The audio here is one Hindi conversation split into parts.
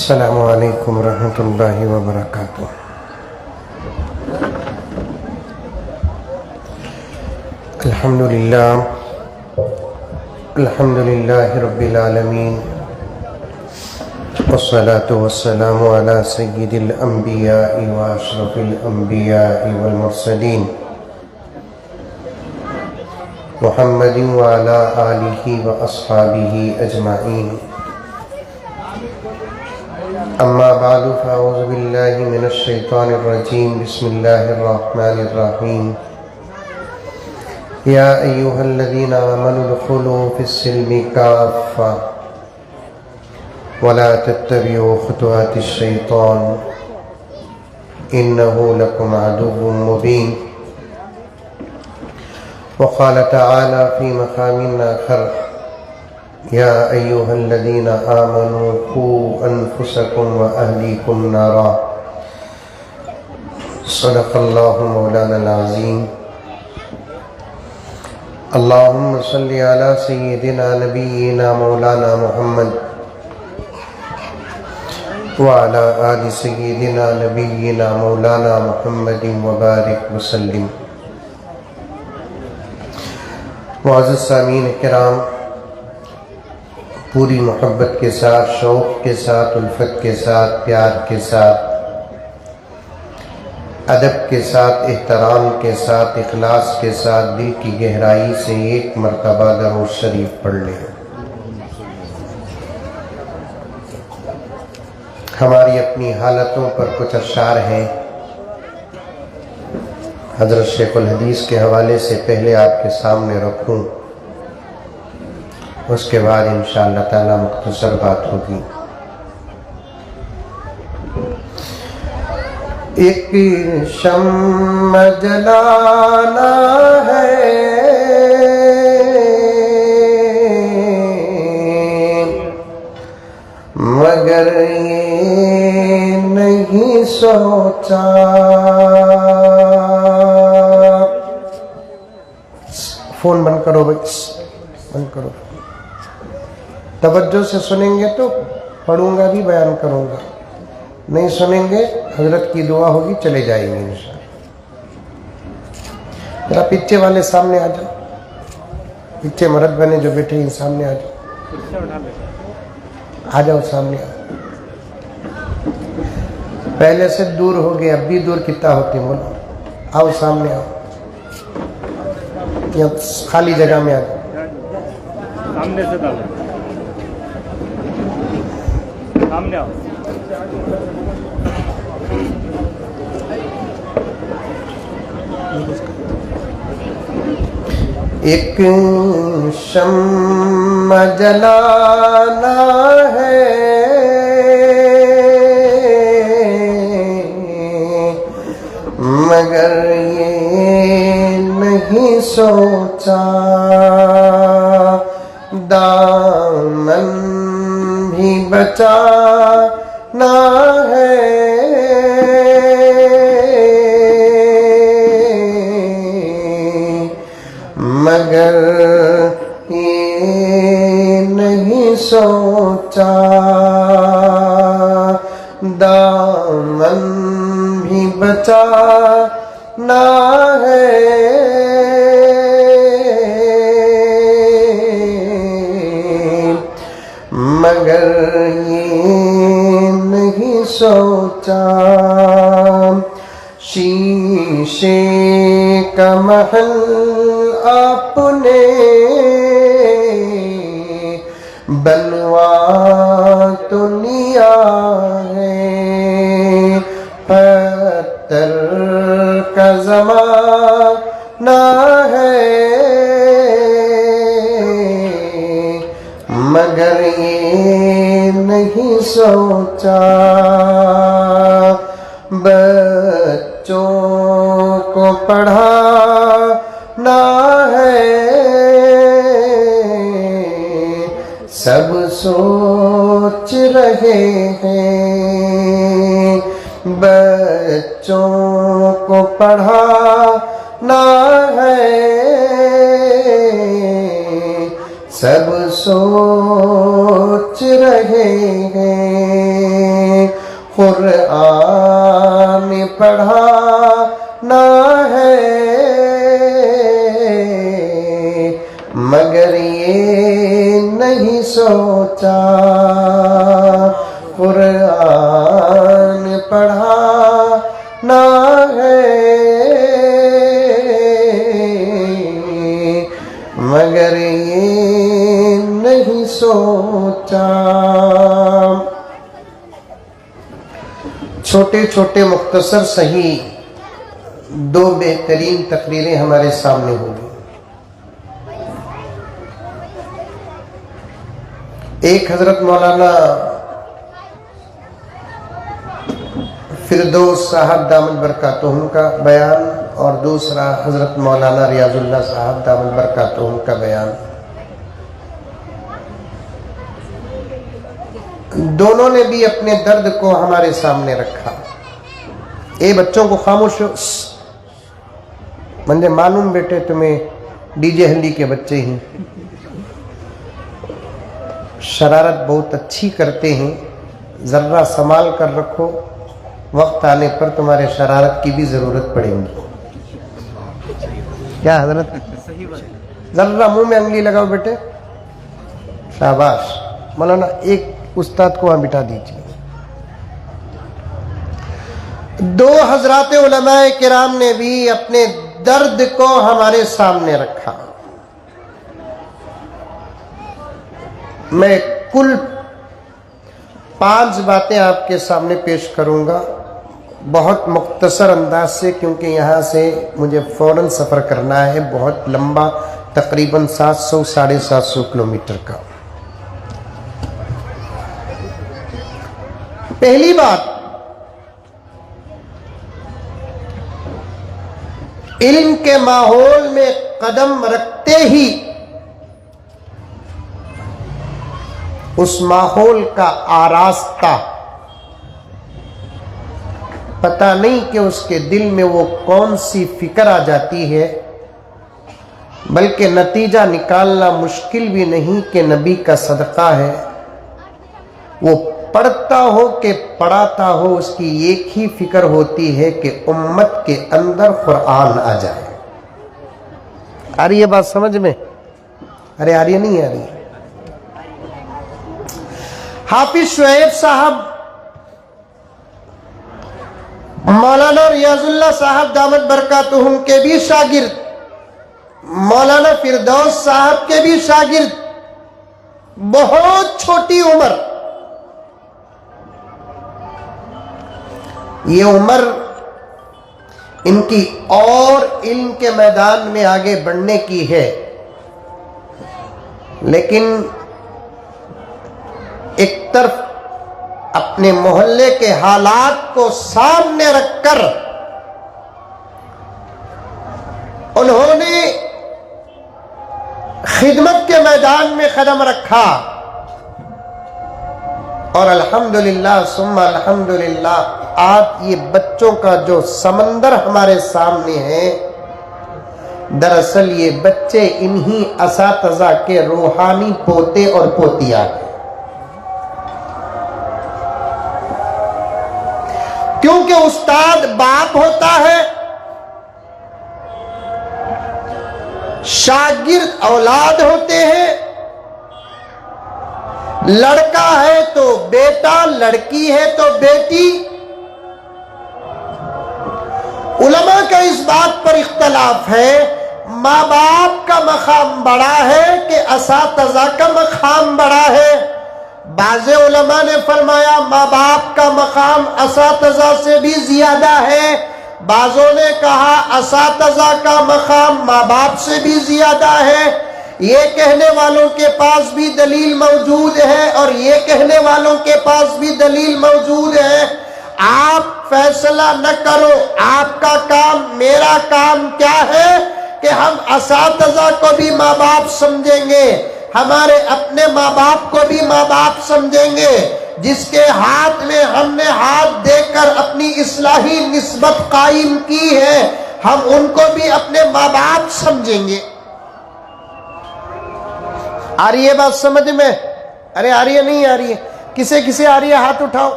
अस्सलामु अलैकुम रहमतुल्लाहि व बरकातुहू। अल्हम्दुलिल्लाहि रब्बिल आलमीन वस्सलातु वस्सलामु अला सय्यिदिल अंबियाइ व अशरफिल अंबियाइ वल मुरसलीन मुहम्मदिन व अला आलिहि व अस्हाबिहि अजमाइन। अम्मा बादु फ़अऊज़ु बिल्लाहि मिनश शैतानिर रजीम। बिस्मिल्लाहिर रहमानिर रहीम। या अय्युहल्लज़ीना आमनु उदख़ुलू फ़िस्सिल्मि काफ़्फ़ा वला तत्तबिउ ख़ुतुवातिश शैतान इन्नहु लकुम अदुव्वुम मुबीन। वक़ाल तआला फ़ी मक़ामिन आख़र या अय्युहल्लज़ीना आमनू क़ू अनफ़ुसकुम व अहलीकुम नारा। सदक़ल्लाहु मौलानाल अज़ीम। अल्लाहुम्म सल्लि अला सय्यिदिना नबिय्यिना मौलाना मुहम्मद व अला आलि सय्यिदिना नबिय्यिना मौलाना मुहम्मदिन व बारिक वसल्लिम। मुअज़्ज़ज़ सामीन किराम, पूरी मोहब्बत के साथ, शौक़ के साथ, उल्फत के साथ, प्यार के साथ, अदब के साथ, एहतराम के साथ, इखलास के साथ, दिल की गहराई से एक मरतबा दरूद शरीफ पढ़ लें। हमारी अपनी हालतों पर कुछ अशार हैं, हज़रत शेखुल हदीस के हवाले से पहले आपके सामने रखूं, उसके बाद इंशाअल्लाह ताला मुख्तसर बात होगी। एक शम्म जलाना है, मगर ये नहीं सोचा। फोन बंद करो भाई, बंद करो। तवज्जो से सुनेंगे तो पढ़ूंगा भी, बयान करूंगा। नहीं सुनेंगे, हजरत की दुआ होगी, चले जाएंगे इंशाअल्लाह। जरा पीछे वाले सामने आ जाओ, पीछे मर्द बने जो बैठे हैं सामने आ जाओ, आ जाओ सामने आओ। पहले से दूर हो गए, अब भी दूर कितना होते बोलो। आओ सामने आओ, या खाली जगह में आ जाओ। सामने से डालो, सामने आओ। एक शम्म जलाना है, मगर ये नहीं सोचा। दामन भी बचाना है, मगर ये नहीं सोचा। दामन भी बचाना है, मगर ये नहीं सोचा। शीशे का महल आपने बनवा तो लिया है, पत्थर का ज़माना है, मगर ये नहीं सोचा। बच्चों को पढ़ाना है, सब सोच रहे हैं। बच्चों को पढ़ाना है, सब सोच रहे हैं। पढ़ाना है, मगर ये नहीं सोचा कुरान पढ़ाना है, मगर ये नहीं सोचा। छोटे छोटे मुख्तसर सही दो बेहतरीन तकरीरें हमारे सामने होंगी। एक हजरत मौलाना फिरदौस साहब दामद बरकातुहुम का बयान और दूसरा हजरत मौलाना रियाजुल्लाह साहब दामद बरकातुहुम का बयान। दोनों ने भी अपने दर्द को हमारे सामने रखा। ए बच्चों को खामोश हो, मुझे मालूम बेटे तुम्हें डीजे हल्दी के बच्चे हैं, शरारत बहुत अच्छी करते हैं, जर्रा संभाल कर रखो, वक्त आने पर तुम्हारे शरारत की भी जरूरत पड़ेगी। क्या हजरत, जर्रा मुंह में अंगली लगाओ बेटे, शाबाश। मौलाना एक उस्ताद को वहां बिठा दीजिए। दो हजरात उलमाए किराम ने भी अपने दर्द को हमारे सामने रखा। मैं कुल 5 बातें आपके सामने पेश करूंगा, बहुत मुख्तसर अंदाज से, क्योंकि यहाँ से मुझे फौरन सफ़र करना है, बहुत लंबा, तकरीबन 700-750 किलोमीटर का। पहली बात, इल्म के माहौल में कदम रखते ही उस माहौल का आरास्ता, पता नहीं कि उसके दिल में वो कौन सी फिक्र आ जाती है, बल्कि नतीजा निकालना मुश्किल भी नहीं कि नबी का सदका है। वो पढ़ता हो कि पढ़ाता हो, उसकी एक ही फिक्र होती है कि उम्मत के अंदर कुरान आ जाए। आ रही है बात समझ में? अरे आ रही है, नहीं आ रही है? हाफिज शुएब साहब मौलाना रियाजुल्लाह साहब दामद बरकातुहुम के भी शागिर्द, मौलाना फिरदौस साहब के भी शागिर्द, बहुत छोटी उम्र, ये उम्र इनकी और इल्म के मैदान में आगे बढ़ने की है, लेकिन एक तरफ अपने मोहल्ले के हालात को सामने रखकर उन्होंने खिदमत के मैदान में कदम रखा और अल्हम्दुलिल्लाह सुम्मा अल्हम्दुलिल्लाह आज ये बच्चों का जो समंदर हमारे सामने है, दरअसल ये बच्चे इन्हीं असातिज़ा के रूहानी पोते और पोतियां हैं। क्योंकि उस्ताद बाप होता है, शागिर्द औलाद होते हैं, लड़का है तो बेटा, लड़की है तो बेटी। उलमा का इस बात पर इख्तलाफ है, माँ बाप का मकाम बड़ा है कि असातिज़ा का मकाम बड़ा है। बाज़े उलमा ने फरमाया माँ बाप का मकाम असातिज़ा से भी ज्यादा है, बाज़ों ने कहा असातिज़ा का मकाम माँ बाप से भी ज्यादा है। ये कहने वालों के पास भी दलील मौजूद है और ये कहने वालों के पास भी दलील मौजूद है। आप फैसला न करो, आपका काम, मेरा काम क्या है कि हम असातिज़ा को भी माँ बाप समझेंगे, हमारे अपने माँ बाप को भी माँ बाप समझेंगे, जिसके हाथ में हमने हाथ देकर अपनी इस्लाही निस्बत कायम की है, हम उनको भी अपने माँ बाप समझेंगे। आ रही है बात समझ में? अरे आ रही है, नहीं आ रही है? किसे किसे आ रही है हाथ उठाओ।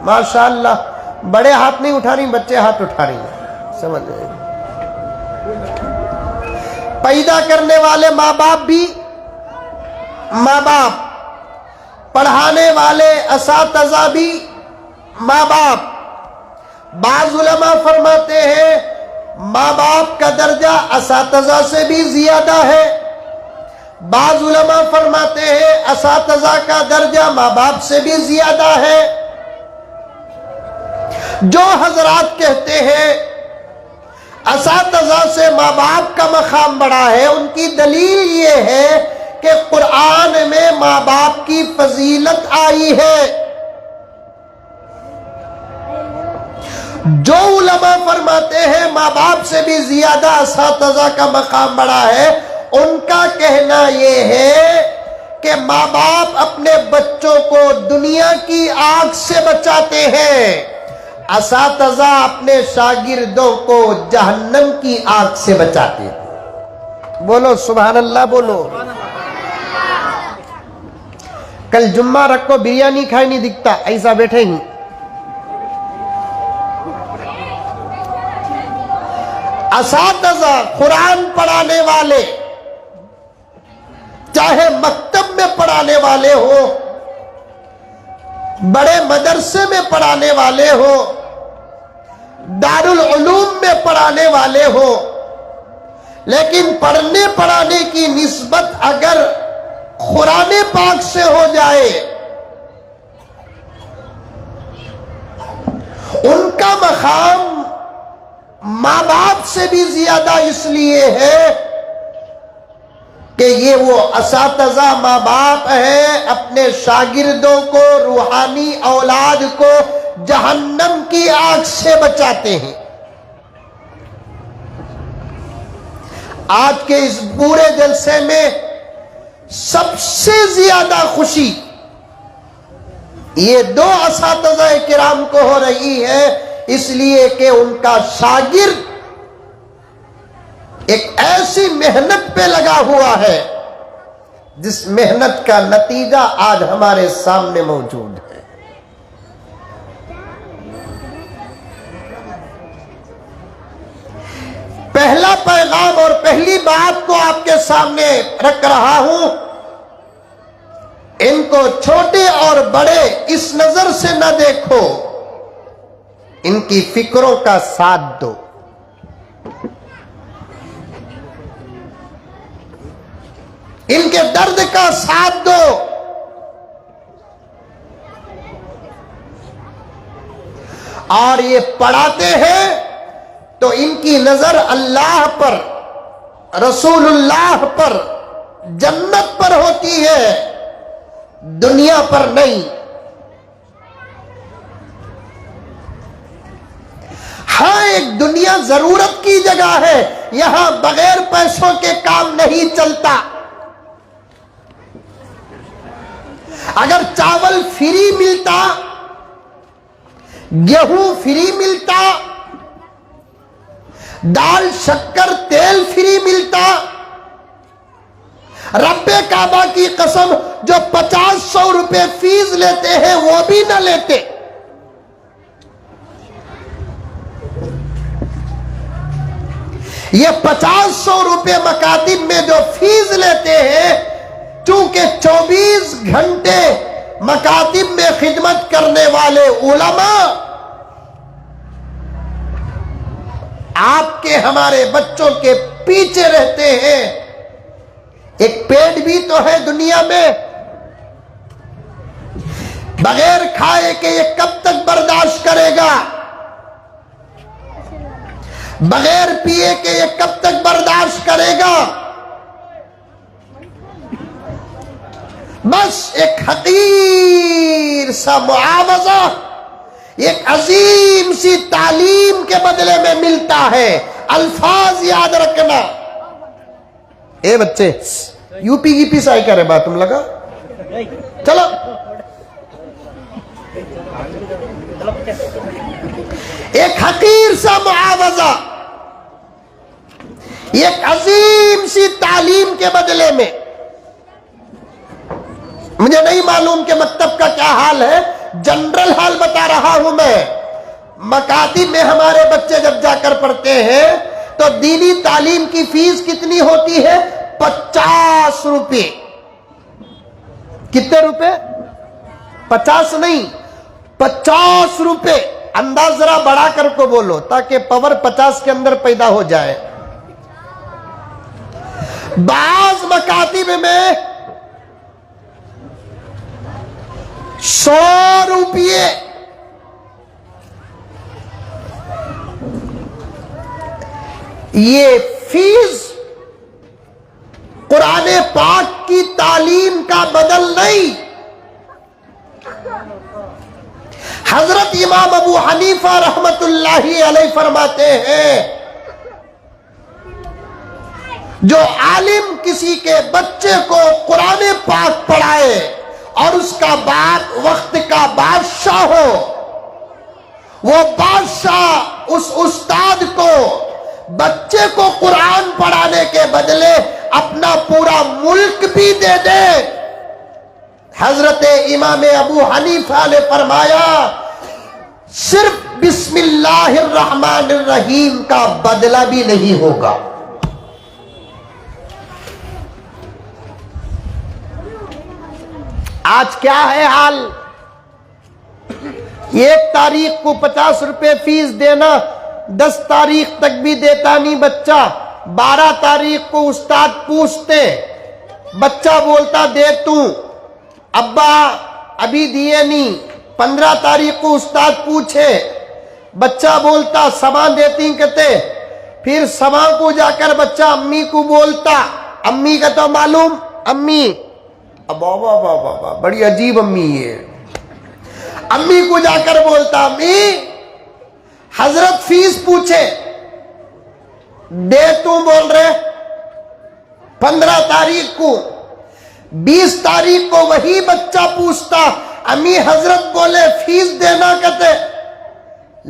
माशाअल्लाह, बड़े हाथ नहीं उठा रही, बच्चे हाथ उठा रही हैं, समझ रहे? पैदा करने वाले माँ बाप भी माँ बाप, पढ़ाने वाले असातिज़ा भी माँ बाप। बाज़ उलमा फरमाते हैं माँ बाप का दर्जा असातिज़ा से भी ज्यादा है। बाज़ उलमा फरमाते हैं असातिज़ा का दर्जा माँ बाप से भी ज्यादा है। जो हजरात कहते हैं असातिज़ा से माँ बाप का मकाम बड़ा है, उनकी दलील ये है कि कुरान में माँ बाप की फजीलत आई है। जो उलमा फरमाते हैं माँ बाप से भी ज्यादा असातिज़ा का मकाम बड़ा है, उनका कहना यह है कि माँ बाप अपने बच्चों को दुनिया की आग से बचाते हैं, असातिज़ा अपने शागिर्दों को जहन्नम की आग से बचाते हैं। बोलो सुभान अल्लाह, बोलो। कल जुम्मा रखो, बिरयानी खाई नहीं दिखता, ऐसा बैठे ही। असातिज़ा कुरान पढ़ाने वाले, चाहे मकतब में पढ़ाने वाले हो, बड़े मदरसे में पढ़ाने वाले हो, दारुल उलूम में पढ़ाने वाले हो, लेकिन पढ़ने पढ़ाने की निस्बत अगर कुरान पाक से हो जाए, उनका मकाम माँ बाप से भी ज्यादा इसलिए है कि ये वो असातिज़ा माँ बाप है, अपने शागिर्दों को, रूहानी औलाद को जहन्नम की आग से बचाते हैं। आज के इस पूरे जलसे में सबसे ज्यादा खुशी ये दो असातिज़ा किराम को हो रही है, इसलिए कि उनका शागिर्द एक ऐसी मेहनत पे लगा हुआ है जिस मेहनत का नतीजा आज हमारे सामने मौजूद है। पहला पैगाम और पहली बात को आपके सामने रख रहा हूं, इनको छोटे और बड़े इस नजर से न देखो, इनकी फिक्रों का साथ दो। इनके दर्द का साथ दो। और ये पढ़ाते हैं तो इनकी नजर अल्लाह पर, रसूलुल्लाह पर, जन्नत पर होती है, दुनिया पर नहीं। हाँ, एक दुनिया जरूरत की जगह है, यहां बगैर पैसों के काम नहीं चलता। अगर चावल फ्री मिलता, गेहूं फ्री मिलता, दाल शक्कर तेल फ्री मिलता, रब्बे काबा की कसम जो 50-100 रुपए फीस लेते हैं वो भी न लेते। ये 50-100 रुपए मकातिब में जो फीस लेते हैं, चूंकि 24 घंटे मकातिब में खिदमत करने वाले उलमा आपके हमारे बच्चों के पीछे रहते हैं। एक पेट भी तो है दुनिया में, बगैर खाए के ये कब तक बर्दाश्त करेगा, बगैर पिए के ये कब तक बर्दाश्त करेगा। बस एक हकीर सा मुआवजा, एक अजीम सी तालीम के बदले में मिलता है। अल्फाज याद रखना। ए बच्चे, यूपी की पिसाई करे बात तुम लगा, चलो एक हकीर सा मुआवजा, एक अजीम सी तालीम के बदले में। मुझे नहीं मालूम कि मकतब का क्या हाल है, जनरल हाल बता रहा हूं मैं। मकातिब में हमारे बच्चे जब जाकर पढ़ते हैं तो दीनी तालीम की फीस कितनी होती है? 50 रुपए। कितने रुपए? 50 नहीं, 50 रुपए। अंदाज जरा बढ़ा कर को बोलो ताकि पावर 50 के अंदर पैदा हो जाए। बाज मकातिब में 100 रुपये, ये फीस कुरान पाक की तालीम का बदल नहीं। हजरत इमाम अबू हनीफा रहमतुल्लाहि अलैह फरमाते हैं, जो आलिम किसी के बच्चे को कुरान पाक पढ़ाए और उसका बाप वक्त का बादशाह हो, वो बादशाह उस उस्ताद को बच्चे को कुरान पढ़ाने के बदले अपना पूरा मुल्क भी दे दे। हजरत इमाम अबू हनीफा ने फरमाया, सिर्फ बिस्मिल्लाहिर्रहमानिर्रहीम का बदला भी नहीं होगा। आज क्या है हाल? 1 तारीख को 50 रुपए फीस देना, 10 तारीख तक भी देता नहीं बच्चा। 12 तारीख को उस्ताद पूछते, बच्चा बोलता दे तू, अब्बा अभी दिए नहीं। 15 तारीख को उस्ताद पूछे, बच्चा बोलता सामान देती कहते। फिर समा को जाकर बच्चा अम्मी को बोलता, अम्मी का तो मालूम, अम्मी बाबा बाबा बड़ी अजीब अम्मी है। अम्मी को जाकर बोलता, अम्मी हजरत फीस पूछे, दे तू बोल रहे। 15 तारीख को, 20 तारीख को वही बच्चा पूछता, अम्मी हजरत बोले फीस देना, कहते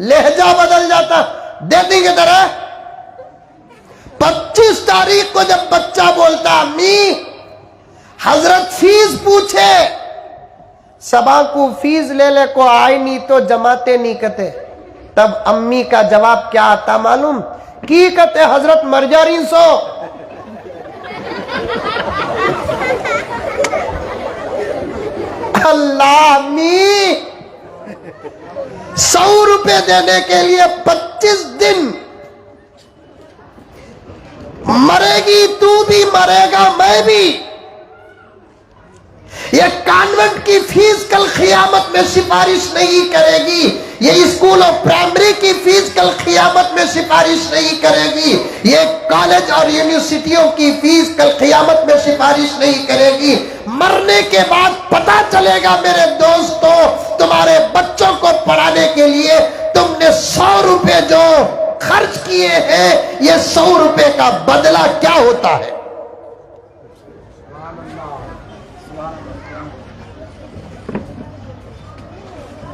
लहजा बदल जाता, दे देंगे तरह। 25 तारीख को जब बच्चा बोलता, अम्मी हजरत फीस पूछे, सबा को फीस ले ले को आए नहीं तो जमाते नहीं कहते। तब अम्मी का जवाब क्या आता मालूम? की कहते हजरत मर जा रही सो। अल्लाह, अम्मी 100 रुपए देने के लिए 25 दिन मरेगी, तू भी मरेगा, मैं भी। ये कॉन्वेंट की फीस कल खियामत में सिफारिश नहीं करेगी। ये स्कूल और प्राइमरी की फीस कल खियामत में सिफारिश नहीं करेगी। ये कॉलेज और यूनिवर्सिटियों की फीस कल खियामत में सिफारिश नहीं करेगी। मरने के बाद पता चलेगा मेरे दोस्तों, तुम्हारे बच्चों को पढ़ाने के लिए तुमने 100 रुपए जो खर्च किए हैं, ये 100 रुपए का बदला क्या होता है?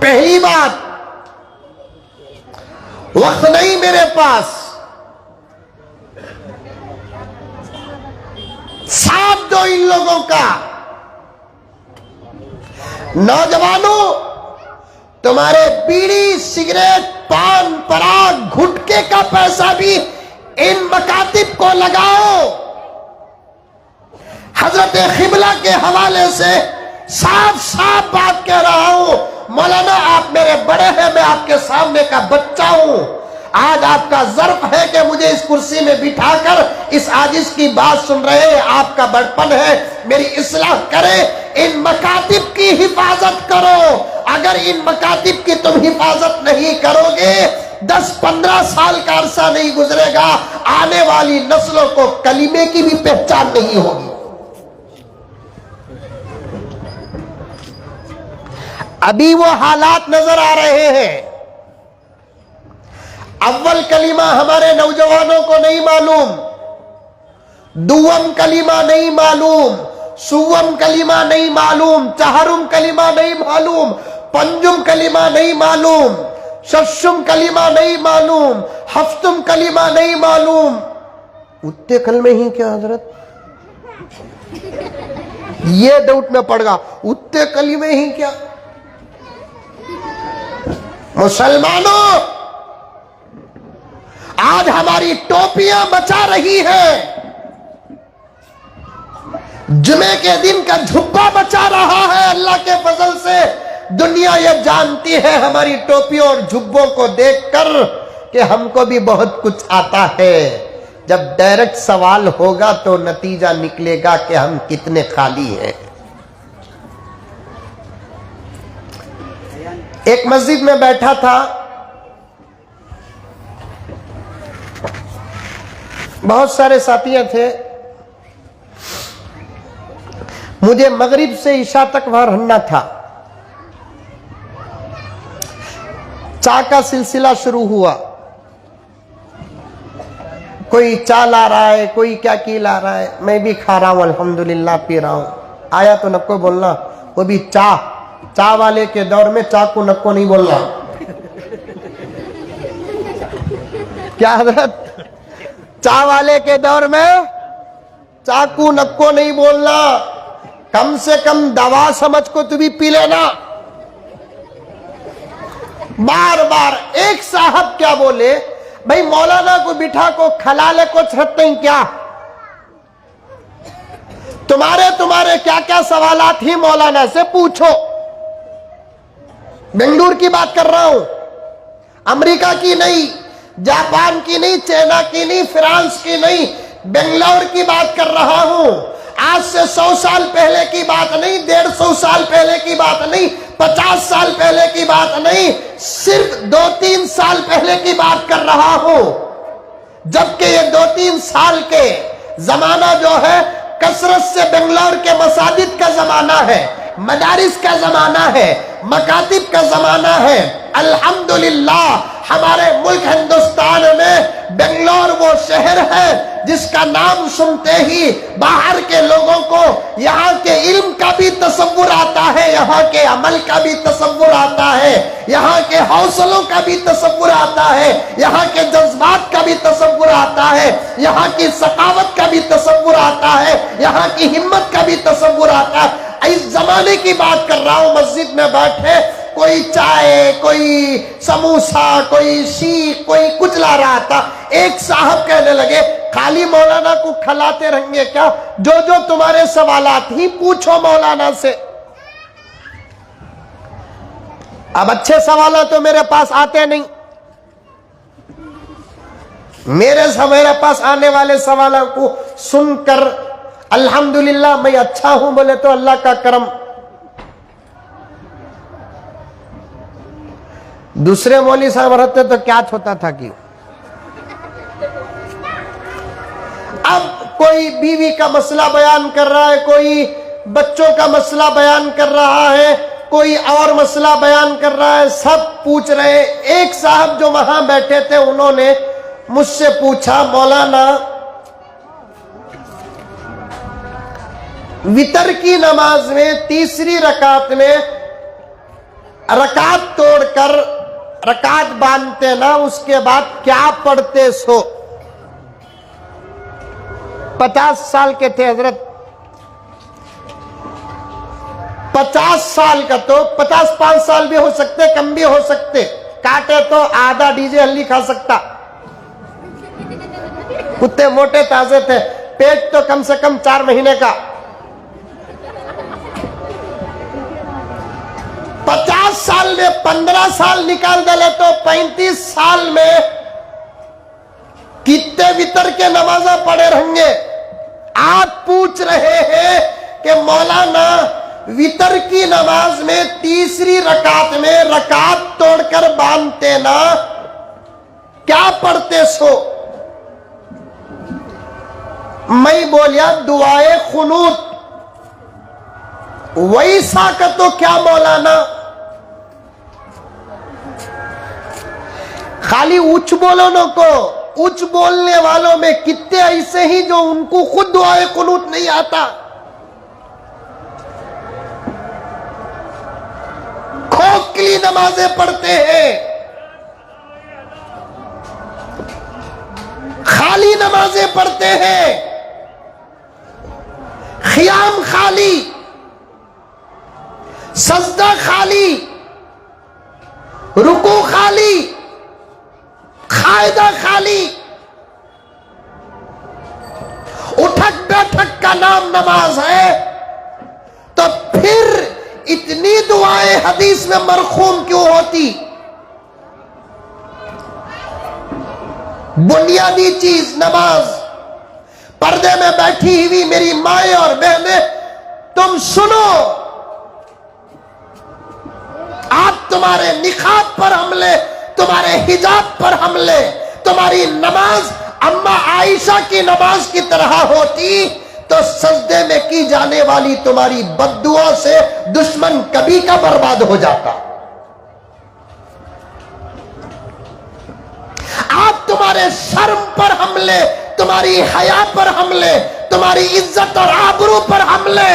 पहली बात, वक्त नहीं मेरे पास। साथ दो इन लोगों का। नौजवानों, तुम्हारे बीड़ी, सिगरेट, पान, पराग, गुटखे का पैसा भी इन मकातिब को लगाओ। हजरत खिबला के हवाले से साफ साफ बात कह रहा हूं, मौलाना आप मेरे बड़े हैं, मैं आपके सामने का बच्चा हूं। आज आपका ज़र्फ है कि मुझे इस कुर्सी में बिठाकर इस आजिज की बात सुन रहे हैं, आपका बड़पन है, मेरी इस्लाह करें। इन मकातिब की हिफाजत करो। अगर इन मकातिब की तुम हिफाजत नहीं करोगे, 10-15 साल का अरसा नहीं गुजरेगा, आने वाली नस्लों को कलीमे की भी पहचान नहीं होगी। अभी वो हालात नजर आ रहे हैं। अव्वल कलीमा हमारे नौजवानों को नहीं मालूम, दुवम कलीमा नहीं मालूम, सुवम कलीमा नहीं मालूम, चहरुम कलीमा नहीं मालूम, पंजुम कलीमा नहीं मालूम, शशुम कलीमा नहीं मालूम, हफ्तुम कलीमा नहीं मालूम। उतने कलमे ही क्या हजरत? ये डाउट में पड़ गया, उतने कलीमे ही क्या? मुसलमानों, आज हमारी टोपियां बचा रही हैं, जुमे के दिन का झुब्बा बचा रहा है। अल्लाह के फजल से दुनिया ये जानती है हमारी टोपियों और झुब्बों को देखकर कि हमको भी बहुत कुछ आता है। जब डायरेक्ट सवाल होगा तो नतीजा निकलेगा कि हम कितने खाली हैं। एक मस्जिद में बैठा था, बहुत सारे साथियां थे। मुझे मगरिब से इशा तक वहां रहना था। चाय का सिलसिला शुरू हुआ, कोई चाय ला रहा है, कोई क्या की ला रहा है, मैं भी खा रहा हूं, अल्हम्दुलिल्लाह पी रहा हूं। आया तो नको बोलना, वो भी चाय वाले के दौर में चाय को नको नहीं बोलना। क्या हजरत, चाय वाले के दौर में चाकू नक्को नहीं बोलना, कम से कम दवा समझ को तू भी पी लेना। बार बार एक साहब क्या बोले, भाई मौलाना को बिठा को खलाले को छते हैं क्या, तुम्हारे क्या क्या सवालात ही मौलाना से पूछो। बेंगलुरु की बात कर रहा हूं, अमेरिका की नहीं, जापान की नहीं, चाइना की नहीं, फ्रांस की नहीं, बेंगलोर की बात कर रहा हूं। आज से 100 साल पहले की बात नहीं, 150 साल पहले की बात नहीं, 50 साल पहले की बात नहीं, सिर्फ 2-3 साल पहले की बात कर रहा हूं। जबकि ये 2-3 साल के जमाना जो है कसरत से बेंगलोर के मसाजिद का जमाना है, मदारिस का जमाना है, मकातिब का जमाना है। अल्हम्दुलिल्लाह हमारे मुल्क हिंदुस्तान में बेंगलोर वो शहर है जिसका नाम सुनते ही बाहर के लोगों को यहाँ के इल्म का भी तसव्वुर आता है, यहाँ के अमल का भी तसव्वुर आता है, यहाँ के हौसलों का भी तसव्वुर आता है, यहाँ के जज्बात का भी तसव्वुर आता है, यहाँ की सखावत का भी तसव्वुर आता है, यहाँ की हिम्मत का भी तसव्वुर आता है। इस जमाने की बात कर रहा हूं। मस्जिद में बैठे कोई चाय, कोई समोसा, कोई शीख, कोई कुछ ला रहा था। एक साहब कहने लगे, खाली मौलाना को खिलाते रहेंगे क्या, जो जो तुम्हारे सवालात ही पूछो मौलाना से। अब अच्छे सवाल तो मेरे पास आते नहीं, मेरे पास आने वाले सवालों को सुनकर अल्हम्दुलिल्लाह मैं अच्छा हूं बोले तो अल्लाह का करम। दूसरे मौली साहब रहते तो क्या होता था कि अब कोई बीवी का मसला बयान कर रहा है, कोई बच्चों का मसला बयान कर रहा है, कोई और मसला बयान कर रहा है, सब पूछ रहे। एक साहब जो वहां बैठे थे उन्होंने मुझसे पूछा, मौलाना वितर की नमाज में तीसरी रकात में रकात तोड़कर रकात बांधते ना, उसके बाद क्या पढ़ते सो। 50 साल के थे हजरत, 50 साल का तो 55 साल भी हो सकते, कम भी हो सकते, काटे तो आधा डीजे हल्ली खा सकता। कुत्ते मोटे ताजे थे, पेट तो कम से कम 4 महीने का। 50 साल में 15 साल निकाल डाले तो 35 साल में कितने वितर के नमाजा पढ़े रहेंगे। आप पूछ रहे हैं कि मौलाना वितर की नमाज में तीसरी रकात में रकात तोड़कर बांधते ना, क्या पढ़ते सो। मैं बोलिया दुआए खुनूत, वैसा का तो क्या मौलाना, खाली उच्च बोलों को, उच्च बोलने वालों में कितने ऐसे ही जो उनको खुद दुआए कुनूत नहीं आता। खोखली नमाजें पढ़ते हैं, खाली नमाजें पढ़ते हैं, खियाम खाली, सजदा खाली, रुकू खाली। मायदा खाली, उठक बैठक का नाम नमाज है, तो फिर इतनी दुआएं हदीस में मरखूम क्यों होती? बुनियादी चीज नमाज। पर्दे में बैठी हुई मेरी माएं और बहनें, तुम सुनो, आप तुम्हारे निकाब पर हमले, तुम्हारे हिजाब पर हमले, तुम्हारी नमाज अम्मा आयशा की नमाज की तरह होती तो सजदे में की जाने वाली तुम्हारी बद्दुआ से दुश्मन कभी का बर्बाद हो जाता। आप तुम्हारे शर्म पर हमले, तुम्हारी हया पर हमले, तुम्हारी इज्जत और आबरू पर हमले,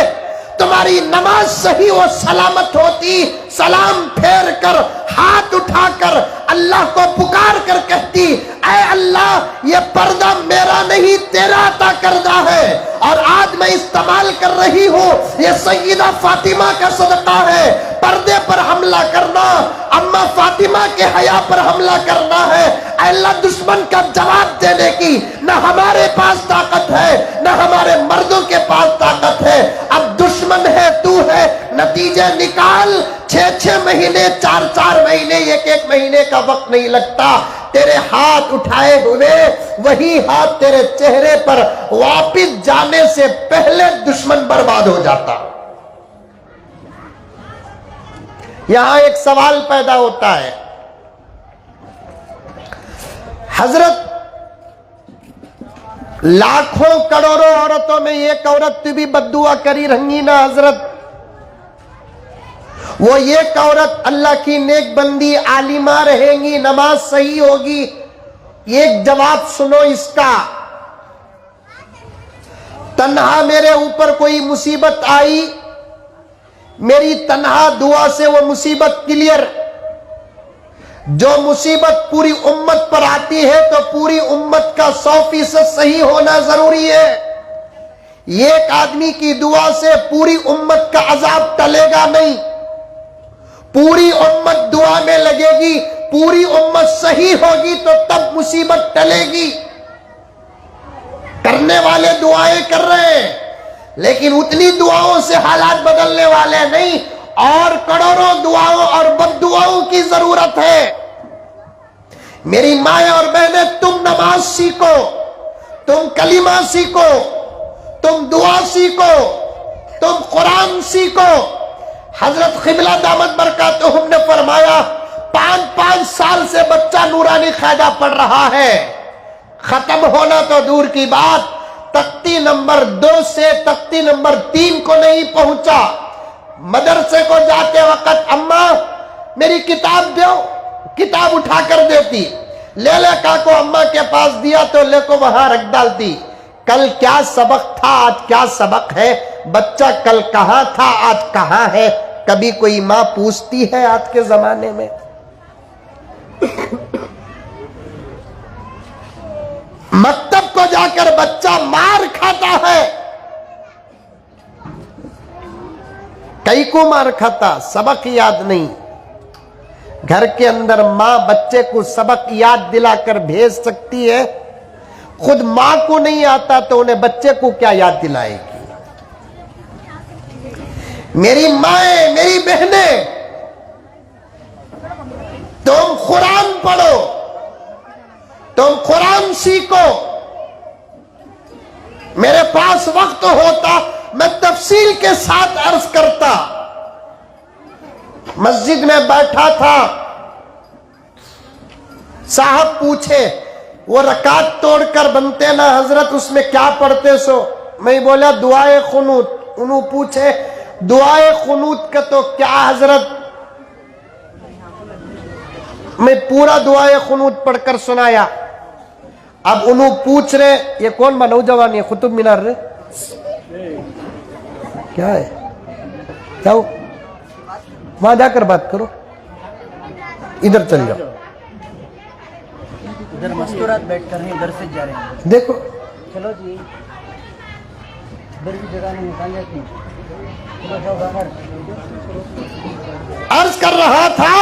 तुम्हारी नमाज सही और सलामत होती, सलाम फेर कर हाथ उठाकर अल्लाह को पुकार कर कहती, ऐ अल्लाह ये पर्दा मेरा नहीं तेरा अता करदा है, और आज मैं इस्तेमाल कर रही हूँ, ये सैयदा फातिमा का सदका है। पर्दे पर हमला करना, अम्मा फातिमा के हया पर हमला करना है। अल्लाह दुश्मन का जवाब देने की न हमारे पास ताकत है, न हमारे मर्दों के पास ताकत है। अब दुश्मन है, तू है, नतीजे निकाल। 6-6 महीने, 4-4 महीने, 1-1 महीने का वक्त नहीं लगता। तेरे हाथ उठाए हुए वही हाथ तेरे चेहरे पर वापिस जाने से पहले दुश्मन बर्बाद हो जाता। यहां एक सवाल पैदा होता है, हजरत लाखों करोड़ों औरतों में एक औरत भी बद्दुआ करी रही ना हजरत, वो एक औरत अल्लाह की नेक बंदी आलिमा रहेंगी, नमाज सही होगी। एक जवाब सुनो इसका, तन्हा मेरे ऊपर कोई मुसीबत आई, मेरी तन्हा दुआ से वो मुसीबत क्लियर। जो मुसीबत पूरी उम्मत पर आती है तो पूरी उम्मत का 100% सही होना जरूरी है। एक आदमी की दुआ से पूरी उम्मत का अजाब टलेगा नहीं, पूरी उम्मत दुआ में लगेगी, पूरी उम्मत सही होगी तो तब मुसीबत टलेगी। करने वाले दुआएं कर रहे हैं, लेकिन उतनी दुआओं से हालात बदलने वाले नहीं, और करोड़ों दुआओं और बद्दुआओं की जरूरत है। मेरी माएं और बहनें, तुम नमाज सीखो, तुम कलीमा सीखो, तुम दुआ सीखो, तुम कुरान सीखो। हजरत क़िबला दामत बरकातुहुम ने फरमाया, 5-5 साल से बच्चा नूरानी कायदा पढ़ रहा है, खत्म होना तो दूर की बात, तख्ती नंबर 2 से तख्ती नंबर 3 को नहीं पहुंचा। मदरसे को जाते वक्त अम्मा मेरी किताब दो, किताब उठा कर देती, ले ले का को अम्मा के पास दिया तो ले को वहां रख डालती। कल क्या सबक था, आज क्या सबक है, बच्चा कल कहां था, आज कहां है, कभी कोई मां पूछती है आज के जमाने में? मकतब को जाकर बच्चा मार खाता है, कई को मार खाता, सबक याद नहीं। घर के अंदर मां बच्चे को सबक याद दिलाकर भेज सकती है, खुद मां को नहीं आता तो उन्हें बच्चे को क्या याद दिलाएगी? मेरी माएं, मेरी बहनें, तुम कुरान पढ़ो, तुम कुरान सीखो। मेरे पास वक्त होता मैं तफसील के साथ अर्ज करता। मस्जिद में बैठा था, साहब पूछे वो रकात तोड़कर बनते ना हजरत, उसमें क्या पढ़ते सो? मैं बोला दुआए खुनूत। उन्होंने पूछे दुआए खुनूत का तो क्या हजरत? मैं पूरा दुआए खुनूत पढ़कर सुनाया। अब उन्होंने पूछ रहे ये कौन बा नौजवान, ये कुतुब मीनार रे क्या है? जाओ वहां जाकर बात करो, इधर चल जाओ। इधर मस्तूरात बैठकर हैं, इधर से जा रहे हैं। देखो चलो जी, इधर की जगह नहीं निकाल जाती, चलो जाओ बाहर। अर्ज कर रहा था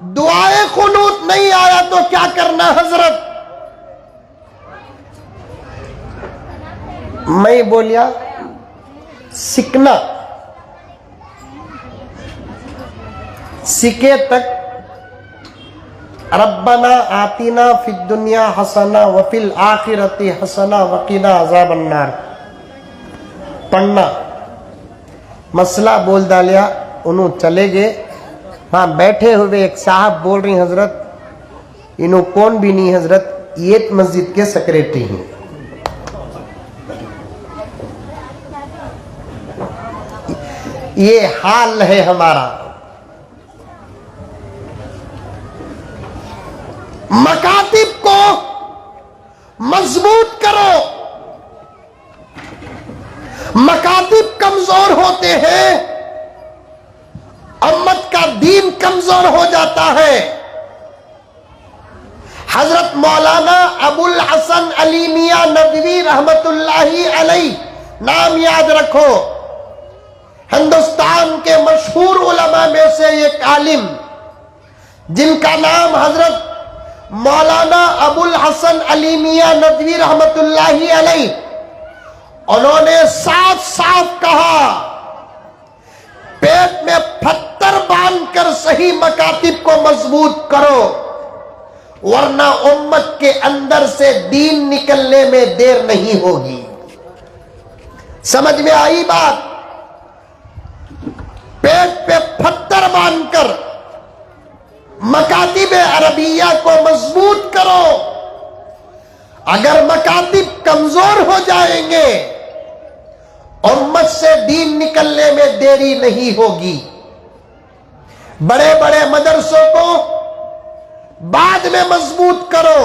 दुआए कुनूत नहीं आया तो क्या करना हजरत? मैं बोलिया सीखना, सीखे तक रब्बना आतिना फिद दुनिया हसना वफिल आखिरती हसना वकीना अज़ाबन नार पढ़ना। मसला बोल डालिया, उन्होंने चले गए। वहाँ बैठे हुए एक साहब बोल रही हजरत, इन्हों कौन भी नहीं हजरत, ये मस्जिद के सेक्रेटरी हैं। ये हाल है हमारा। मकातिब को मजबूत करो। मकातिब कमजोर होते हैं, उम्मत का दीन कमजोर हो जाता है। हजरत मौलाना अबुल हसन अली मियां नदवी रहमतुल्लाही अलैह, नाम याद रखो, हिंदुस्तान के मशहूर उलमा में से एक आलिम जिनका नाम हजरत मौलाना अबुल हसन अली मियां नदवी रहमतुल्लाही अलैह, उन्होंने साफ साफ कहा, पेट में पत्थर बांधकर सही मकातिब को मजबूत करो, वरना उम्मत के अंदर से दीन निकलने में देर नहीं होगी। समझ में आई बात? पेट पे पत्थर बांधकर मकातिब अरबिया को मजबूत करो। अगर मकातिब कमजोर हो जाएंगे, उम्मत से दीन निकलने में देरी नहीं होगी। बड़े बड़े मदरसों को बाद में मजबूत करो,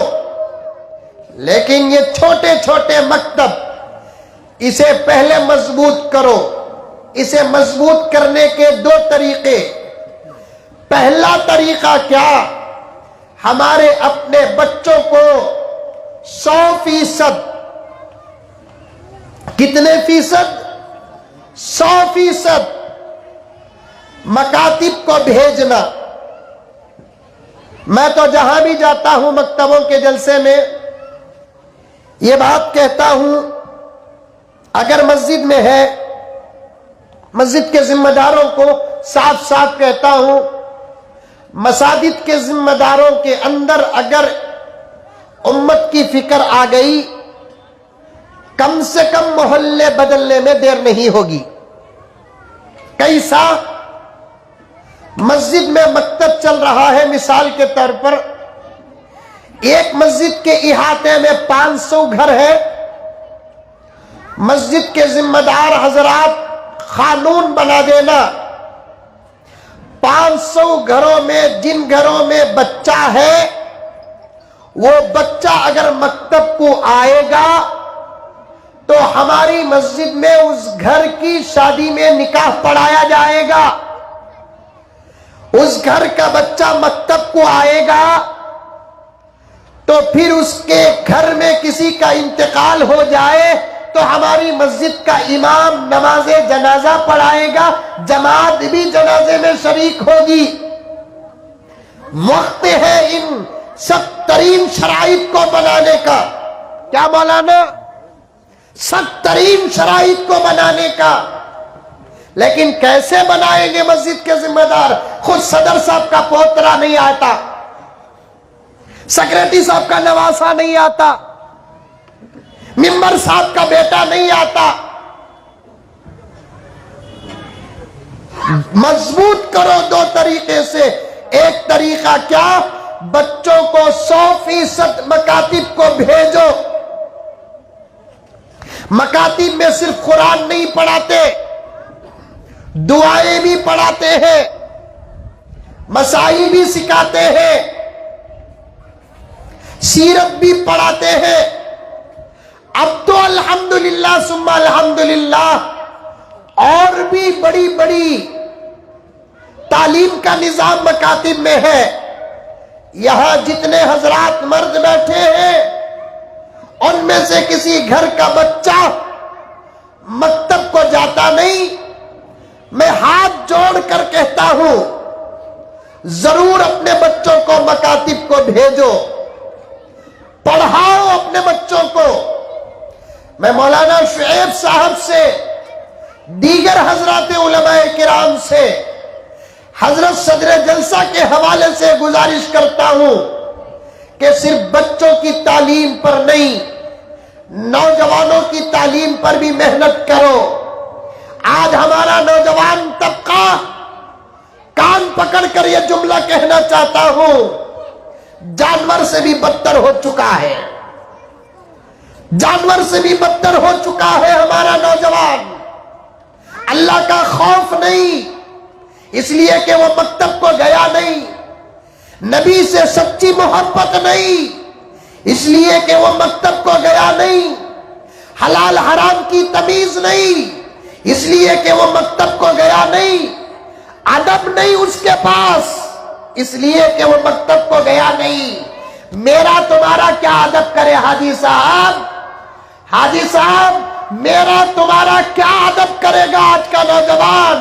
लेकिन ये छोटे छोटे मकतब, इसे पहले मजबूत करो। इसे मजबूत करने के दो तरीके। पहला तरीका क्या? हमारे अपने बच्चों को 100%, कितने फीसद? 100% मकातिब को भेजना। मैं तो जहां भी जाता हूं मकतबों के जलसे में यह बात कहता हूं, अगर मस्जिद में है, मस्जिद के जिम्मेदारों को साफ साफ कहता हूं, मसाजिद के जिम्मेदारों के अंदर अगर उम्मत की फिक्र आ गई, कम से कम मोहल्ले बदलने में देर नहीं होगी। कैसा? मस्जिद में मकतब चल रहा है, मिसाल के तौर पर एक मस्जिद के इहाते में 500 घर है। मस्जिद के जिम्मेदार हजरात कानून बना देना, 500 घरों में जिन घरों में बच्चा है, वो बच्चा अगर मकतब को आएगा तो हमारी मस्जिद में उस घर की शादी में निकाह पढ़ाया जाएगा। उस घर का बच्चा मकतब को आएगा तो फिर उसके घर में किसी का इंतकाल हो जाए तो हमारी मस्जिद का इमाम नमाजे जनाजा पढ़ाएगा, जमात भी जनाजे में शरीक होगी। वक्त है इन सब तरीन शराइत को बनाने का। क्या मौलाना? सब तरीन शराइत को बनाने का। लेकिन कैसे बनाएंगे मस्जिद के जिम्मेदार? खुद सदर साहब का पोतरा नहीं आता, सेक्रेटरी साहब का नवासा नहीं आता, मिंबर साहब का बेटा नहीं आता। मजबूत करो दो तरीके से। एक तरीका क्या? बच्चों को 100% मकातिब को भेजो। मकातिब में सिर्फ कुरान नहीं पढ़ाते, दुआएं भी पढ़ाते हैं, मसाइल भी सिखाते हैं, सीरत भी पढ़ाते हैं। अब तो अल्हम्दुलिल्लाह सुम्मा अल्हम्दुलिल्लाह और भी बड़ी बड़ी तालीम का निजाम मकातिब में है। यहां जितने हजरात मर्द बैठे हैं, उनमें से किसी घर का बच्चा मकतब को जाता नहीं, मैं हाथ जोड़कर कहता हूं, जरूर अपने बच्चों को मकातिब को भेजो, पढ़ाओ अपने बच्चों को। मैं मौलाना शुएब साहब से, दीगर हजरत उलमाए किराम से, हजरत सदर जलसा के हवाले से गुजारिश करता हूं कि सिर्फ बच्चों की तालीम पर नहीं, नौजवानों की तालीम पर भी मेहनत करो। आज हमारा नौजवान तबका, कान पकड़कर यह जुमला कहना चाहता हूं, जानवर से भी बदतर हो चुका है। जानवर से भी बदतर हो चुका है हमारा नौजवान। अल्लाह का खौफ नहीं, इसलिए कि वो मकतब को गया नहीं। नबी से सच्ची मोहब्बत नहीं, इसलिए कि वो मकतब को गया नहीं। हलाल हराम की तमीज नहीं, इसलिए कि वो मकतब को गया नहीं। अदब नहीं उसके पास, इसलिए कि वो मकतब को गया नहीं। मेरा तुम्हारा क्या अदब करे हाजी साहब? हाजी साहब, मेरा तुम्हारा क्या अदब करेगा आज का नौजवान?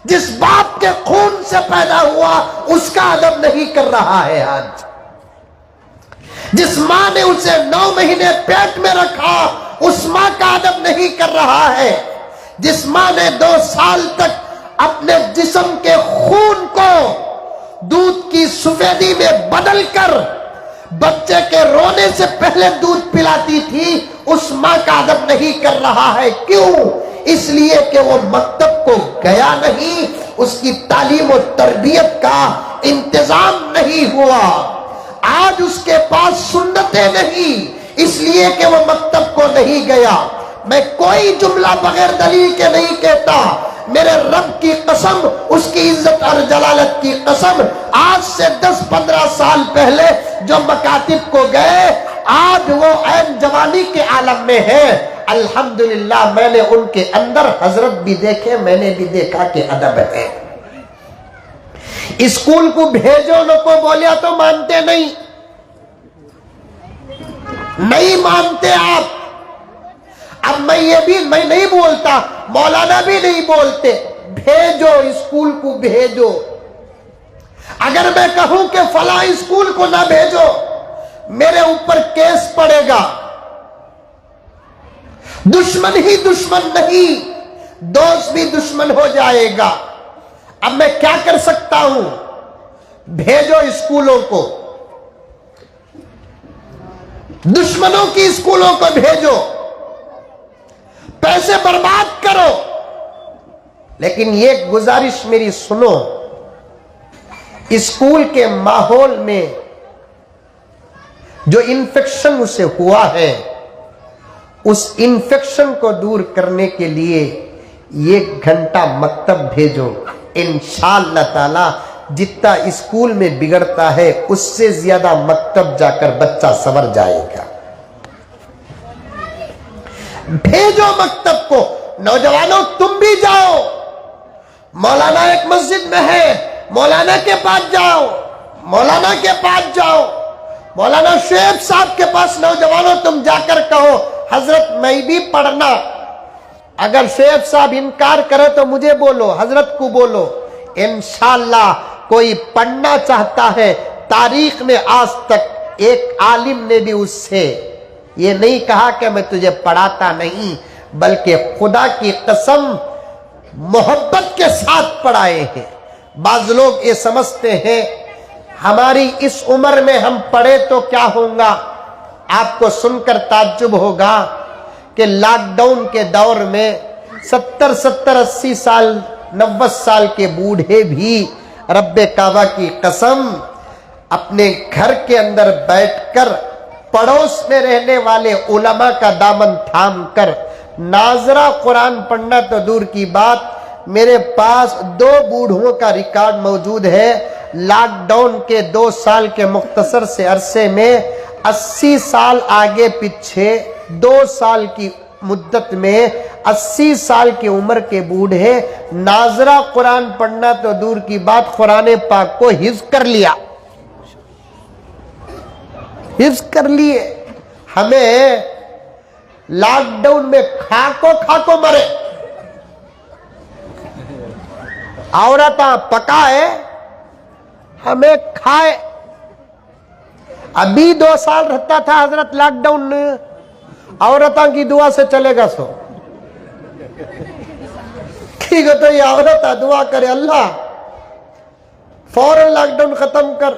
जिस बाप के खून से पैदा हुआ उसका अदब नहीं कर रहा है आज। जिस मां ने उसे 9 महीने पेट में रखा उस मां का अदब नहीं कर रहा है। जिस मां ने 2 साल तक अपने जिस्म के खून को दूध की सफेदी में बदलकर बच्चे के रोने से पहले दूध पिलाती थी, उस मां का अदब नहीं कर रहा है। क्यों? इसलिए कि वो मकतब को गया नहीं, उसकी तालीम और तरबियत का इंतजाम नहीं हुआ। आज उसके पास सुन्नतें नहीं, इसलिए कि वो मकतब को नहीं गया। मैं कोई जुमला बगैर दलील के नहीं कहता। मेरे रब की कसम, उसकी इज्जत और जलालत की कसम, आज से 10-15 साल पहले जो मकातिब को गए, आज वो ऐन जवानी के आलम में है। अल्हम्दुलिल्लाह, मैंने उनके अंदर हजरत भी देखे, मैंने भी देखा कि अदब है। स्कूल को भेजो नको बोलिया तो मानते नहीं, नहीं मानते आप। अब मैं नहीं बोलता, मौलाना भी नहीं बोलते, भेजो स्कूल को भेजो। अगर मैं कहूं कि फला स्कूल को ना भेजो, मेरे ऊपर केस पड़ेगा। दुश्मन ही दुश्मन नहीं, दोस्त भी दुश्मन हो जाएगा। अब मैं क्या कर सकता हूं? भेजो स्कूलों को, दुश्मनों की स्कूलों को भेजो, पैसे बर्बाद करो। लेकिन ये गुजारिश मेरी सुनो, स्कूल के माहौल में जो इन्फेक्शन उसे हुआ है, उस इन्फेक्शन को दूर करने के लिए 1 घंटा मकतब भेजो। इंशाअल्लाह ताला जितना स्कूल में बिगड़ता है उससे ज्यादा मकतब जाकर बच्चा संवर जाएगा। भेजो मकतब को। नौजवानों, तुम भी जाओ। मौलाना एक मस्जिद में है, मौलाना के पास जाओ, मौलाना के पास जाओ। मौलाना शुएब साहब के पास नौजवानों तुम जाकर कहो, हजरत मैं भी पढ़ना। अगर शुएब साहब इनकार करे तो मुझे बोलो, हजरत को बोलो। इंशाअल्लाह कोई पढ़ना चाहता है, तारीख में आज तक एक आलिम ने भी उससे ये नहीं कहा कि मैं तुझे पढ़ाता नहीं, बल्कि खुदा की कसम मोहब्बत के साथ पढ़ाए हैं। बाज लोग ये समझते हैं हमारी इस उम्र में हम पढ़े तो क्या होगा। आपको सुनकर ताज्जुब होगा कि लॉकडाउन के दौर में 70-80 साल 90 साल के बूढ़े भी रब्बे काबा की कसम अपने घर के अंदर बैठकर पड़ोस में रहने वाले उलमा का दामन थाम कर नाजरा कुरान पढ़ना तो दूर की बात, मेरे पास 2 बूढ़ों का रिकॉर्ड मौजूद है। लॉकडाउन के 2 साल के मुख्तसर से अरसे में 80 साल आगे पीछे 2 साल की मुद्दत में 80 साल की उम्र के बूढ़े नाजरा कुरान पढ़ना तो दूर की बात, कुरान पाक को हिफ्ज कर लिया, हिफ्ज कर लिए। हमें लॉकडाउन में खाको मरे, औरत पका है, हमें खाए। अभी 2 साल रहता था हजरत लॉकडाउन, औरतों की दुआ से चलेगा सो ठीक है। तो ये औरत दुआ करे अल्लाह फौरन लॉकडाउन खत्म कर।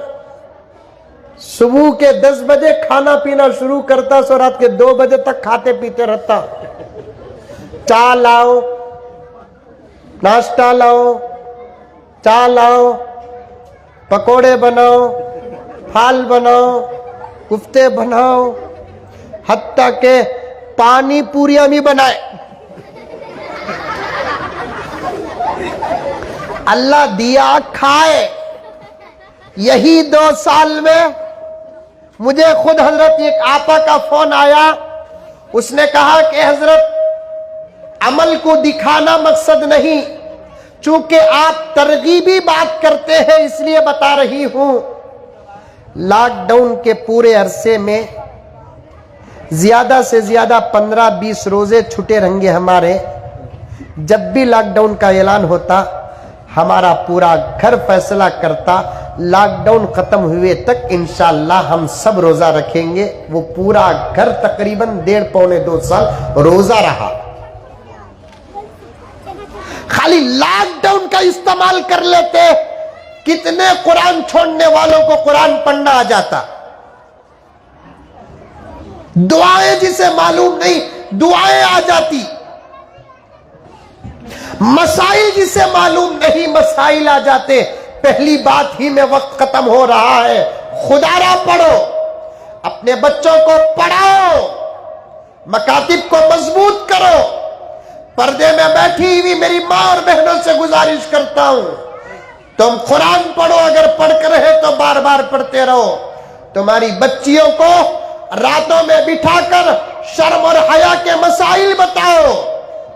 सुबह के 10 बजे खाना पीना शुरू करता सो रात के 2 बजे तक खाते पीते रहता। चाय लाओ, नाश्ता लाओ, चाय लाओ, पकोड़े बनाओ, फाल बनाओ, कुफ्ते बनाओ, हत्ता के पानी पूरियां भी बनाए। अल्लाह दिया खाए। यही 2 साल में मुझे खुद हजरत एक आपा का फोन आया। उसने कहा कि हजरत अमल को दिखाना मकसद नहीं, चूंकि आप तरगीबी बात करते हैं इसलिए बता रही हूं। लॉकडाउन के पूरे अरसे में ज्यादा से ज्यादा 15-20 रोजे छूटे रहेंगे हमारे। जब भी लॉकडाउन का ऐलान होता हमारा पूरा घर फैसला करता लॉकडाउन खत्म हुए तक इंशाअल्लाह हम सब रोजा रखेंगे। वो पूरा घर तकरीबन 1.5-2 साल रोजा रहा। खाली लॉकडाउन का इस्तेमाल कर लेते, कितने कुरान छोड़ने वालों को कुरान पढ़ना आ जाता। दुआएं जिसे मालूम नहीं दुआएं आ जाती। मसाइल जिसे मालूम नहीं मसाइल आ जाते। पहली बात ही में वक्त खत्म हो रहा है। खुदारा पढ़ो, अपने बच्चों को पढ़ाओ, मकातिब को मजबूत करो। पर्दे में बैठी हुई मेरी माँ और बहनों से गुजारिश करता हूं, तुम कुरान पढ़ो। अगर पढ़कर है तो बार बार पढ़ते रहो। तुम्हारी बच्चियों को रातों में बिठाकर शर्म और हया के मसाइल बताओ,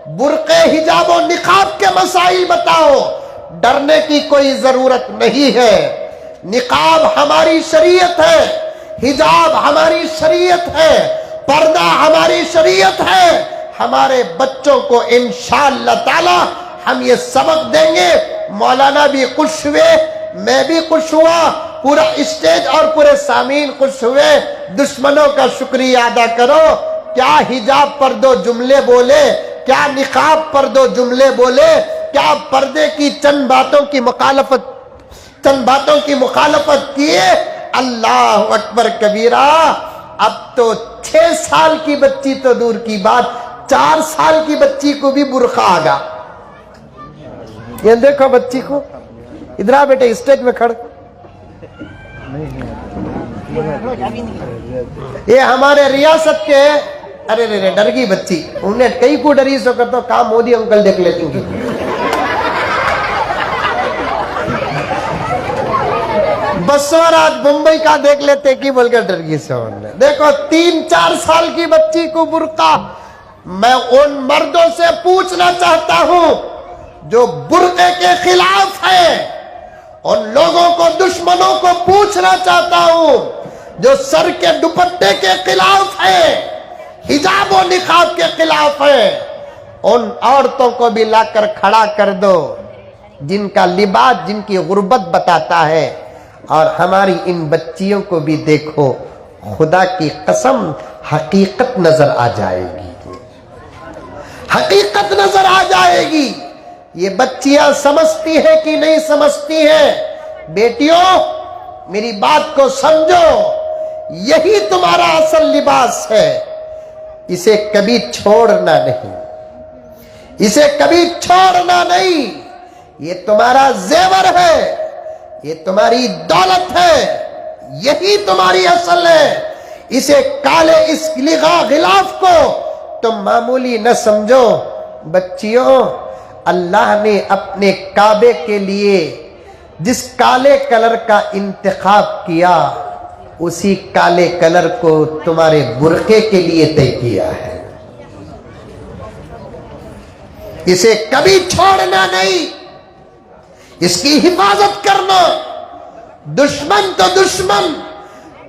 बुर्के हिजाब और निकाब के मसाइल बताओ। डरने की कोई जरूरत नहीं है। निकाब हमारी शरीयत है, हिजाब हमारी शरीयत है, पर्दा हमारी शरीयत है। हमारे बच्चों को इंशाअल्लाह ताला हम ये सबक देंगे। मौलाना भी खुश हुए, मैं भी खुश हुआ, पूरा स्टेज और पूरे सामीन खुश हुए। दुश्मनों का शुक्रिया अदा करो। क्या हिजाब पर 2 जुमले बोले, क्या निकाब पर 2 जुमले बोले, क्या पर्दे की चंद बातों की मुखालफत किए। अल्लाह अकबर कबीरा। अब तो 6 साल की बच्ची तो दूर की बात, 4 साल की बच्ची को भी बुर्का आगा। ये देखो बच्ची को, इधर आ बेटे, स्टेज में खड़। ये हमारे रियासत के, अरे रे डर गई बच्ची, उन्हें कई को डरी सो कर तो काम मोदी अंकल देख लेती। बसवर आज मुंबई का देख लेते कि बोलकर डर गई सो। देखो 3-4 साल की बच्ची को बुर्का। मैं उन मर्दों से पूछना चाहता हूं जो बुर्के के खिलाफ है, उन लोगों को, दुश्मनों को पूछना चाहता हूं जो सर के दुपट्टे के खिलाफ है, हिजाब और निकाब के खिलाफ है। उन औरतों को भी लाकर खड़ा कर दो जिनका लिबास जिनकी गुर्बत बताता है। और हमारी इन बच्चियों को भी देखो, खुदा की कसम हकीकत नजर आ जाएगी, हकीकत नजर आ जाएगी। ये बच्चियां समझती है कि नहीं समझती है? बेटियों मेरी बात को समझो, यही तुम्हारा असल लिबास है। इसे कभी छोड़ना नहीं, इसे कभी छोड़ना नहीं। ये तुम्हारा जेवर है, ये तुम्हारी दौलत है, यही तुम्हारी असल है। इसे काले इस गिलाफ को तुम मामूली न समझो। बच्चियों, अल्लाह ने अपने काबे के लिए जिस काले कलर का इंतखाब किया, उसी काले कलर को तुम्हारे बुर्के के लिए तय किया है। इसे कभी छोड़ना नहीं, इसकी हिफाजत करना। दुश्मन तो दुश्मन,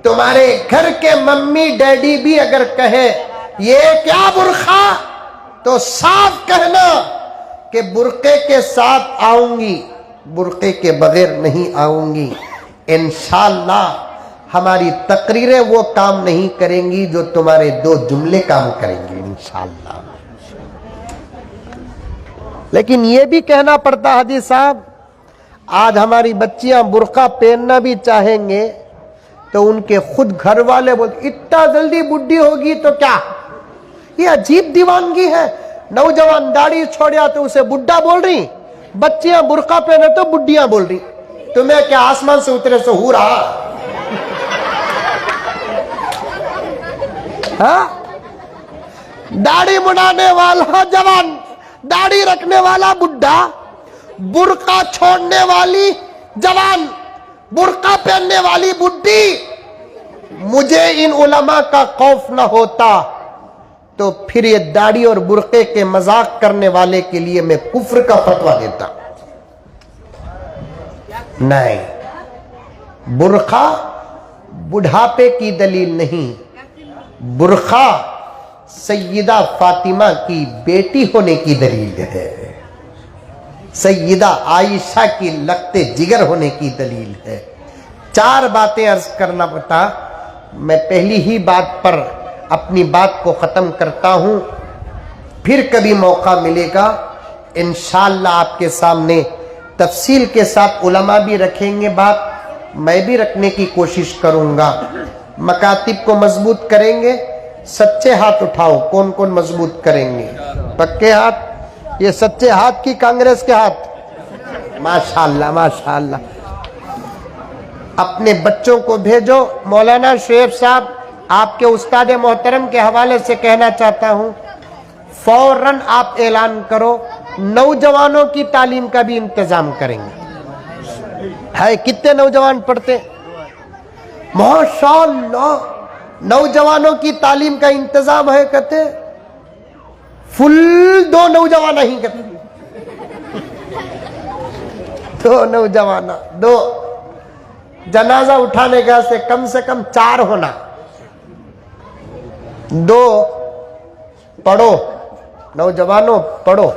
तुम्हारे घर के मम्मी डैडी भी अगर कहे ये क्या बुर्का, तो साफ कहना कि बुर्के के साथ आऊंगी, बुर्के के बगैर नहीं आऊंगी। इंशाअल्लाह हमारी तकरीरें वो काम नहीं करेंगी जो तुम्हारे दो जुमले काम करेंगी इंशाअल्लाह। लेकिन ये भी कहना पड़ता हाजी साहब, आज हमारी बच्चियां बुर्का पहनना भी चाहेंगे तो उनके खुद घर वाले बोलते इतना जल्दी बुढ़ी होगी तो क्या। ये अजीब दीवानगी है। नौजवान दाढ़ी छोड़िया तो उसे बुढ़ा बोल रही, बच्चियां बुर्का पहने तो बुढ़ियां बोल रही। तुम्हें क्या आसमान से उतरे से हो रहा? हाँ? दाढ़ी मुड़ाने वाला जवान, दाढ़ी रखने वाला बुढ़ा, बुर्का छोड़ने वाली जवान, बुर्का पहनने वाली बुढ़ी। मुझे इन उलमा का खौफ न होता तो फिर ये दाढ़ी और बुर्के के मजाक करने वाले के लिए मैं कुफ्र का फतवा देता। नहीं, बुर्का बुढ़ापे की दलील नहीं, बुर्का सैयदा फातिमा की बेटी होने की दलील है, सैयदा आयशा की लगते जिगर होने की दलील है। चार बातें अर्ज करना पड़ता। मैं पहली ही बात पर अपनी बात को खत्म करता हूं, फिर कभी मौका मिलेगा इंशाअल्लाह आपके सामने तफसील के साथ उलमा भी रखेंगे बात, मैं भी रखने की कोशिश करूंगा। मकातिब को मजबूत करेंगे। सच्चे हाथ उठाओ, कौन कौन मजबूत करेंगे? पक्के हाथ, ये सच्चे हाथ की कांग्रेस के हाथ। माशाअल्लाह माशाअल्लाह। अपने बच्चों को भेजो। मौलाना शुएब साहब, आपके उस्ताद मोहतरम के हवाले से कहना चाहता हूं, फौरन आप ऐलान करो नौजवानों की तालीम का भी इंतजाम करेंगे। है कितने नौजवान पढ़ते? माशाअल्लाह, नौजवानों की तालीम का इंतजाम है कहते फुल। दो नौजवान ही कहते, दो नौजवान, दो जनाजा उठाने का से कम चार होना। दो पढ़ो नौजवानों, पढ़ो।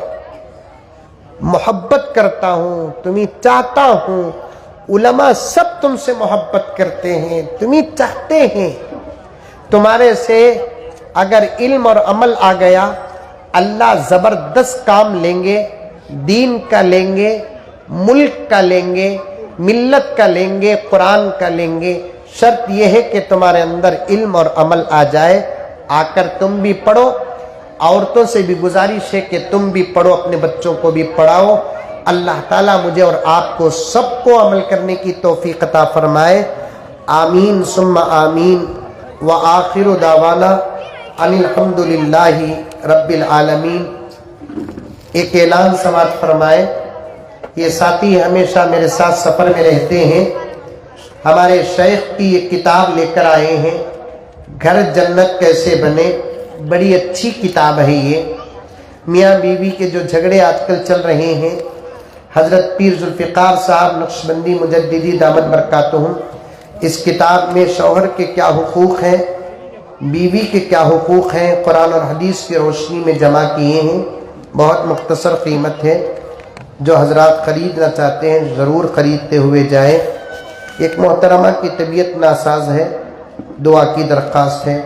मोहब्बत करता हूं, तुम्हें चाहता हूं, उलमा सब तुमसे मोहब्बत करते हैं, तुम्हें चाहते हैं। तुम्हारे से अगर इल्म और अमल आ गया, अल्लाह जबरदस्त काम लेंगे, दीन का लेंगे, मुल्क का लेंगे, मिल्लत का लेंगे, कुरान का लेंगे। शर्त यह है कि तुम्हारे अंदर इल्म और अमल आ जाए। आकर तुम भी पढ़ो। औरतों से भी गुजारिश है कि तुम भी पढ़ो, अपने बच्चों को भी पढ़ाओ। अल्लाह ताला मुझे और आपको सबको अमल करने की तौफीक अता फरमाए। आमीन सुम्मा आमीन। व आखिरु दावाना अनिल हम्दुलिल्लाहि रब्बिल आलमीन। एक ऐलान समाप्त फरमाए। ये साथी हमेशा मेरे साथ सफ़र में रहते हैं। हमारे शेख की ये किताब लेकर आए हैं, घर जन्नत कैसे बने। बड़ी अच्छी किताब है ये। मियाँ बीवी के जो झगड़े आजकल चल रहे हैं, हज़रत पीर जुल्फ़िकार साहब नक्शबंदी मुजद्दिदी दामत बरकातुहुम, इस किताब में शौहर के क्या हुकूक़ हैं, बीवी के क्या हुकूक़ हैं, कुरान और हदीस की रोशनी में जमा किए हैं। बहुत मुख्तसर कीमत है। जो हजरात ख़रीदना चाहते हैं ज़रूर ख़रीदते हुए जाए। एक मोहतरमा की तबीयत नासाज है, दुआ की दरख्वास्त है।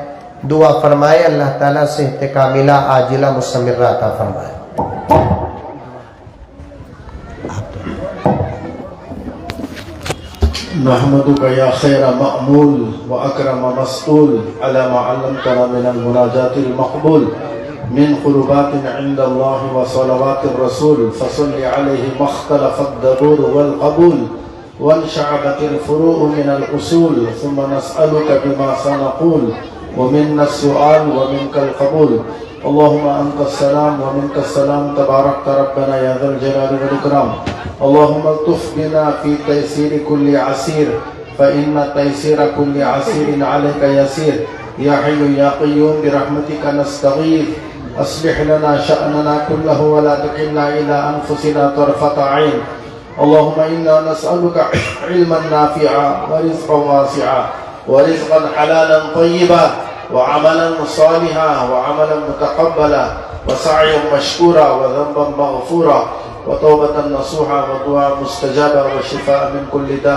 दुआ फरमाए, अल्लाह ताला सेहत कामिला आजिला मुस्तमिर्रा अता फरमाए। नहमदुका या खैर मअमूल व अकरम मस्तूल अला मा अल्लमतना मिनल मुनाजातिल मक़बूल मिन क़ुरबातिन इंदल्लाहि व सलवातिर रसूल फसल्लि अलैहि मख्तलफत दबूर वल क़बूल वंशअबतिल फ़ुरूअ मिनल उसूल सुम्मा नस्अलुका बिमा सनक़ूल व मिन्नस सुआल व मिनकल क़बूल। अल्लाहुम्मा अंतस सलाम व मिनकस सलाम तबारकत रब्बना या ज़ल जलाली वल इकराम। अल्लाहुम्मा अल्तुफ़ बिना फ़ी तयसीर कुल्लि असीर फ़इन्ना तयसीर कुल्लि असीरिन अलैका यसीर। या हय्यु या क़य्यूम बिरहमतिका नस्तगीथ अस्लिह लना शअनना कुल्लहु व ला तकिलना इला अनफुसिना तरफ़त ऐन। अल्लाहुम्मा इन्ना नस्अलुका इल्मन नाफ़िअ व रिज़्क़न वासिअ व रिज़्क़न हलालन तय्यिबा व अमलन सालिहा व अमलन मुतक़ब्बला व सअयन मशकूरा व ज़ंबन मग़फ़ूरा व तौबतन नसूहा व दुआ मुस्तजाबा व शिफ़ाअ मिन कुल्लि दा